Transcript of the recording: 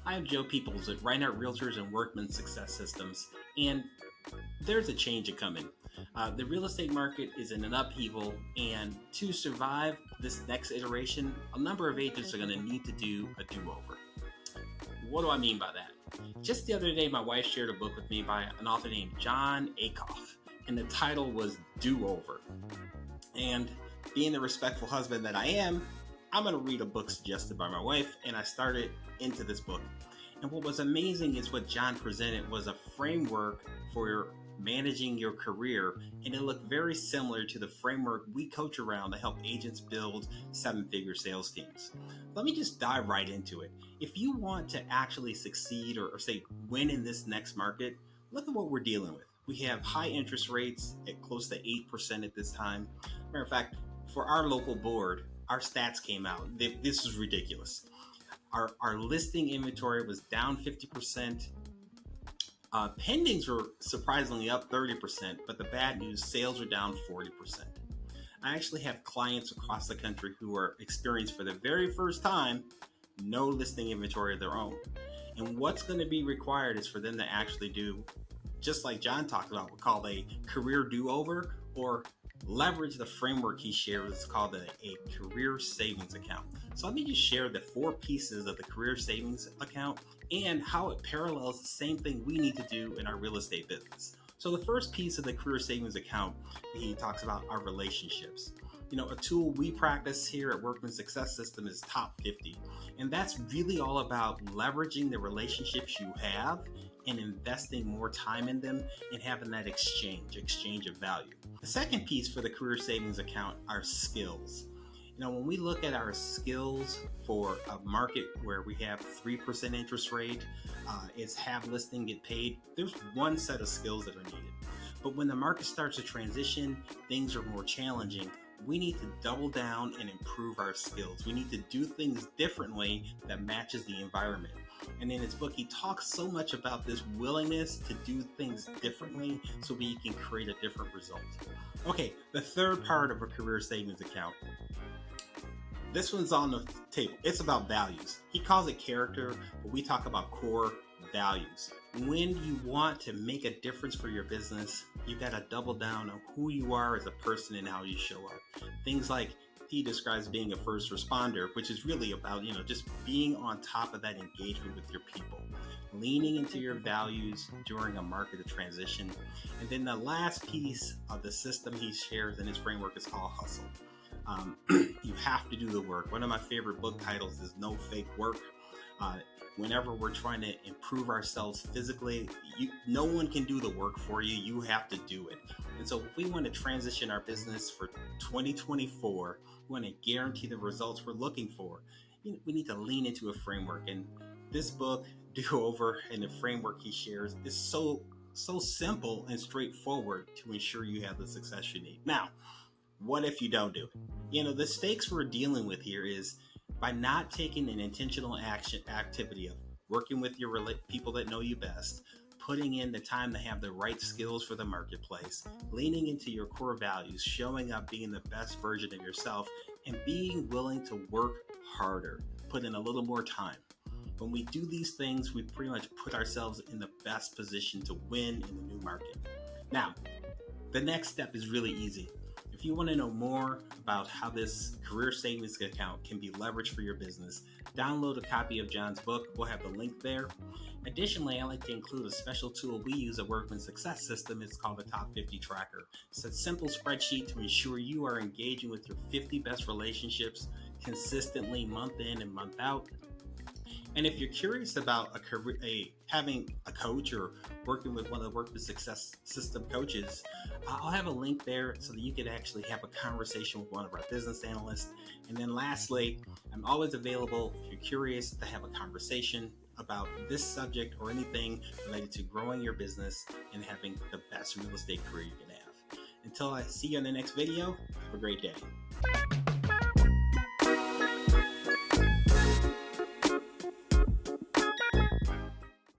I'm Joe Peoples at Reinhardt Realtors and Workman Success Systems, and there's a change coming. The real estate market is in an upheaval, and to survive this next iteration, a number of agents are going to need to do a do-over. What do I mean by that? Just the other day, my wife shared a book with me by an author named Jon Acuff, and the title was Do-Over. And being the respectful husband that I am, I'm going to read a book suggested by my wife, and I started into this book. And what was amazing is what Jon presented was a framework for managing your career, and it looked very similar to the framework we coach around to help agents build seven-figure sales teams. Let me just dive right into it. If you want to actually succeed or say win in this next market, look at what we're dealing with. We have high interest rates at close to 8% at this time. Matter of fact, for our local board, our stats came out. This is ridiculous. Our listing inventory was down 50%. Pendings were surprisingly up 30%, but the bad news, sales are down 40%. I actually have clients across the country who are experiencing for the very first time no listing inventory of their own. And what's going to be required is for them to actually do, just like Jon talked about, we call a career do-over, or leverage the framework he shares. It's called a career savings account. So let me just share the 4 pieces of the career savings account and how it parallels the same thing we need to do in our real estate business. So the first piece of the career savings account, he talks about our relationships. You know, a tool we practice here at Workman Success System is Top 50. And that's really all about leveraging the relationships you have and investing more time in them and having that exchange of value. The second piece for the career savings account are skills. You know, when we look at our skills for a market where we have 3% interest rate, it's have listing, get paid, there's one set of skills that are needed. But when the market starts to transition, things are more challenging. We need to double down and improve our skills. We need to do things differently that matches the environment. And in his book, he talks so much about this willingness to do things differently so we can create a different result. Okay, the third part of a career savings account. This one's on the table. It's about values. He calls it character, but we talk about core values. When you want to make a difference for your business, you got to double down on who you are as a person and how you show up. Things like he describes being a first responder, which is really about, just being on top of that engagement with your people, leaning into your values during a market of transition. And then the last piece of the system he shares in his framework is called hustle. You have to do the work. One of my favorite book titles is No Fake Work. Whenever we're trying to improve ourselves physically, no one can do the work for you. You have to do it. And so if we want to transition our business for 2024, we want to guarantee the results we're looking for, we need to lean into a framework. And this book, Do Over, and the framework he shares is so simple and straightforward to ensure you have the success you need. Now, what if you don't do it? The stakes we're dealing with here is by not taking an intentional activity of working with your people that know you best, putting in the time to have the right skills for the marketplace, leaning into your core values, showing up, being the best version of yourself, and being willing to work harder, put in a little more time. When we do these things, we pretty much put ourselves in the best position to win in the new market. Now, the next step is really easy. If you want to know more about how this career savings account can be leveraged for your business, download a copy of Jon's book. We'll have the link there. Additionally, I like to include a special tool we use at Workman Success System. It's called the Top 50 Tracker. It's a simple spreadsheet to ensure you are engaging with your 50 best relationships consistently, month in and month out. And if you're curious about having a coach or working with one of the Workman Success System coaches, I'll have a link there so that you can actually have a conversation with one of our business analysts. And then lastly, I'm always available if you're curious to have a conversation about this subject or anything related to growing your business and having the best real estate career you can have. Until I see you in the next video, have a great day.